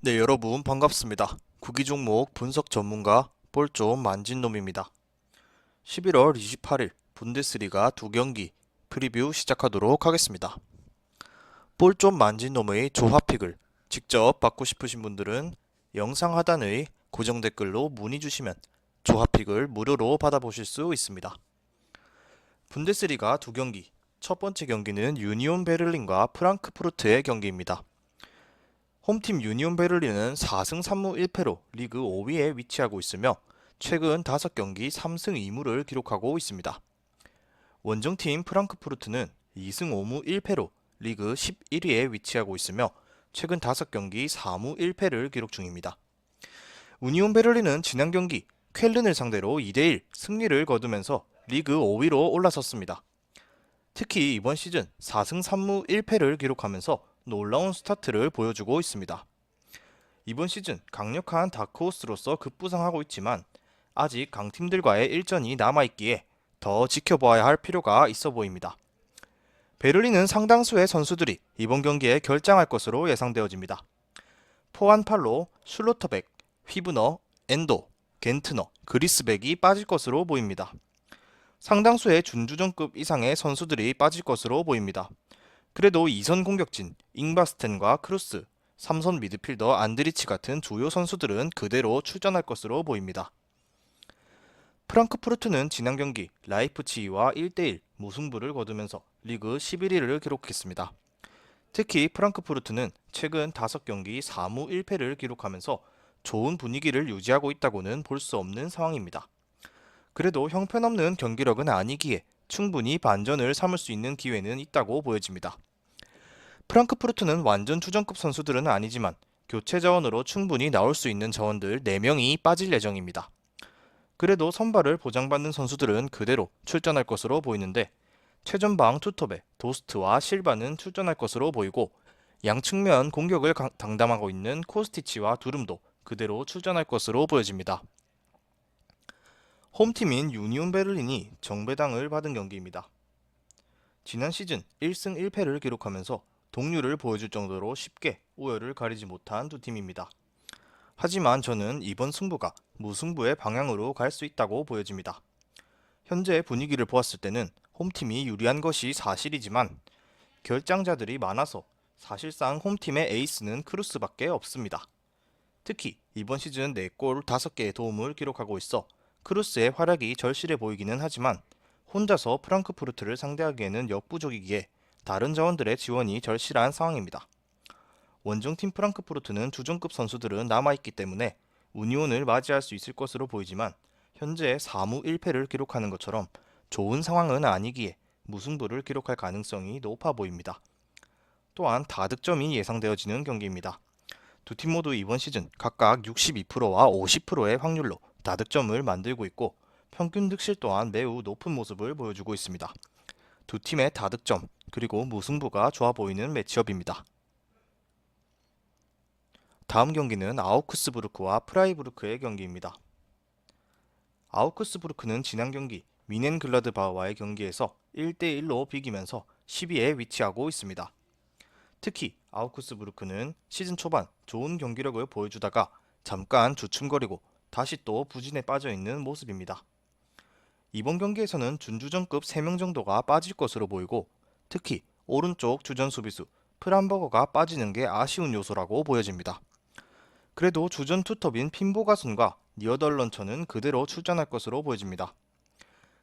네, 여러분 반갑습니다. 구기 종목 분석 전문가 볼 좀 만진 놈입니다. 11월 28일 분데스리가 두 경기 프리뷰 시작하도록 하겠습니다. 볼 좀 만진 놈의 조합픽을 직접 받고 싶으신 분들은 영상 하단의 고정 댓글로 문의 주시면 조합픽을 무료로 받아보실 수 있습니다. 분데스리가 두 경기, 첫 번째 경기는 유니온 베를린과 프랑크푸르트의 경기입니다. 홈팀 유니온 베를린은 4승 3무 1패로 리그 5위에 위치하고 있으며 최근 5경기 3승 2무를 기록하고 있습니다. 원정팀 프랑크푸르트는 2승 5무 1패로 리그 11위에 위치하고 있으며 최근 5경기 4무 1패를 기록 중입니다. 우니온 베를린은 지난 경기 쾰른을 상대로 2대1 승리를 거두면서 리그 5위로 올라섰습니다. 특히 이번 시즌 4승 3무 1패를 기록하면서 놀라운 스타트를 보여주고 있습니다. 이번 시즌 강력한 다크호스로서 급부상하고 있지만 아직 강팀들과의 일전이 남아있기에 더 지켜봐야 할 필요가 있어 보입니다. 베를린은 상당수의 선수들이 이번 경기에 결장할 것으로 예상되어집니다. 포안팔로, 슐로터백, 휘브너, 엔도, 겐트너, 그리스백이 빠질 것으로 보입니다. 상당수의 준주전급 이상의 선수들이 빠질 것으로 보입니다. 그래도 2선 공격진 잉바스텐과 크루스, 3선 미드필더 안드리치 같은 주요 선수들은 그대로 출전할 것으로 보입니다. 프랑크푸르트는 지난 경기 라이프치히와 1대1 무승부를 거두면서 리그 11위를 기록했습니다. 특히 프랑크푸르트는 최근 5경기 4무 1패를 기록하면서 좋은 분위기를 유지하고 있다고는 볼 수 없는 상황입니다. 그래도 형편없는 경기력은 아니기에 충분히 반전을 삼을 수 있는 기회는 있다고 보여집니다. 프랑크푸르트는 완전 주전급 선수들은 아니지만 교체 자원으로 충분히 나올 수 있는 자원들 4명이 빠질 예정입니다. 그래도 선발을 보장받는 선수들은 그대로 출전할 것으로 보이는데 최전방 투톱에 도스트와 실바는 출전할 것으로 보이고 양측면 공격을 담당하고 있는 코스티치와 두름도 그대로 출전할 것으로 보여집니다. 홈팀인 유니온 베를린이 정배당을 받은 경기입니다. 지난 시즌 1승 1패를 기록하면서 동률을 보여줄 정도로 쉽게 우열을 가리지 못한 두 팀입니다. 하지만 저는 이번 승부가 무승부의 방향으로 갈 수 있다고 보여집니다. 현재 분위기를 보았을 때는 홈팀이 유리한 것이 사실이지만 결장자들이 많아서 사실상 홈팀의 에이스는 크루스밖에 없습니다. 특히 이번 시즌 4골 5개의 도움을 기록하고 있어 크루스의 활약이 절실해 보이기는 하지만 혼자서 프랑크푸르트를 상대하기에는 역부족이기에 다른 자원들의 지원이 절실한 상황입니다. 원정팀 프랑크푸르트는 주전급 선수들은 남아있기 때문에 우니온을 맞이할 수 있을 것으로 보이지만 현재 4무 1패를 기록하는 것처럼 좋은 상황은 아니기에 무승부를 기록할 가능성이 높아 보입니다. 또한 다득점이 예상되어지는 경기입니다. 두 팀 모두 이번 시즌 각각 62%와 50%의 확률로 다득점을 만들고 있고 평균 득실 또한 매우 높은 모습을 보여주고 있습니다. 두 팀의 다득점 그리고 무승부가 좋아 보이는 매치업입니다. 다음 경기는 아우크스부르크와 프라이부르크의 경기입니다. 아우크스부르크는 지난 경기 미넨글라드바흐와의 경기에서 1대1로 비기면서 10위에 위치하고 있습니다. 특히 아우크스부르크는 시즌 초반 좋은 경기력을 보여주다가 잠깐 주춤거리고 다시 또 부진에 빠져있는 모습입니다. 이번 경기에서는 준주전급 3명 정도가 빠질 것으로 보이고 특히 오른쪽 주전 수비수 프람버거가 빠지는 게 아쉬운 요소라고 보여집니다. 그래도 주전 투톱인 핀보가순과 니어덜런처는 그대로 출전할 것으로 보여집니다.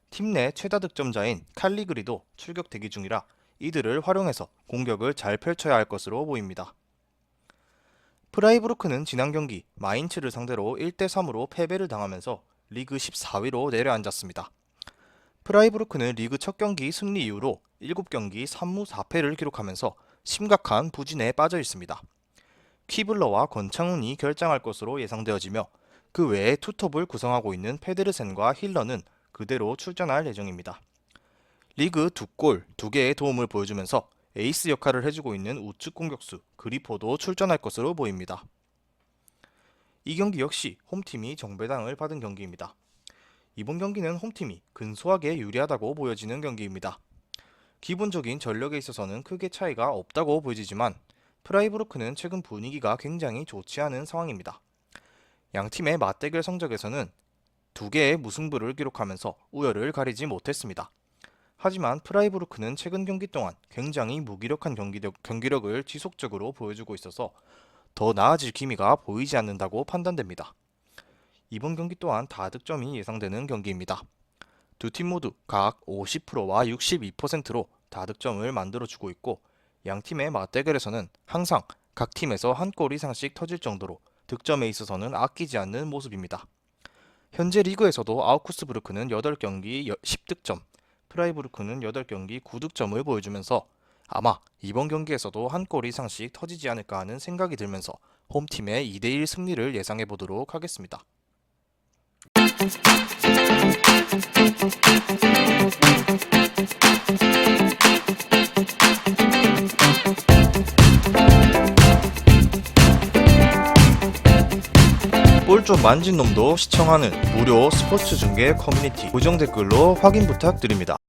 팀 내 최다 득점자인 칼리그리도 출격 대기 중이라 이들을 활용해서 공격을 잘 펼쳐야 할 것으로 보입니다. 프라이부르크는 지난 경기 마인츠를 상대로 1대3으로 패배를 당하면서 리그 14위로 내려앉았습니다. 프라이부르크는 리그 첫 경기 승리 이후로 7경기 3무 4패를 기록하면서 심각한 부진에 빠져 있습니다. 키블러와 권창훈이 결장할 것으로 예상되어지며 그 외에 투톱을 구성하고 있는 페데르센과 힐러는 그대로 출전할 예정입니다. 리그 2골 2개의 도움을 보여주면서 에이스 역할을 해주고 있는 우측 공격수 그리포도 출전할 것으로 보입니다. 이 경기 역시 홈팀이 정배당을 받은 경기입니다. 이번 경기는 홈팀이 근소하게 유리하다고 보여지는 경기입니다. 기본적인 전력에 있어서는 크게 차이가 없다고 보여지지만 프라이부르크는 최근 분위기가 굉장히 좋지 않은 상황입니다. 양팀의 맞대결 성적에서는 2개의 무승부를 기록하면서 우열을 가리지 못했습니다. 하지만 프라이부르크는 최근 경기 동안 굉장히 무기력한 경기력을 지속적으로 보여주고 있어서 더 나아질 기미가 보이지 않는다고 판단됩니다. 이번 경기 또한 다득점이 예상되는 경기입니다. 두 팀 모두 각 50%와 62%로 다득점을 만들어주고 있고 양팀의 맞대결에서는 항상 각 팀에서 한 골 이상씩 터질 정도로 득점에 있어서는 아끼지 않는 모습입니다. 현재 리그에서도 아우쿠스부르크는 8경기 10득점, 프라이부르크는 8경기 9득점을 보여주면서 아마 이번 경기에서도 한 골 이상씩 터지지 않을까 하는 생각이 들면서 홈팀의 2대1 승리를 예상해 보도록 하겠습니다. 볼 좀 만진 놈도 시청하는 무료 스포츠 중계 커뮤니티 고정 댓글로 확인 부탁드립니다.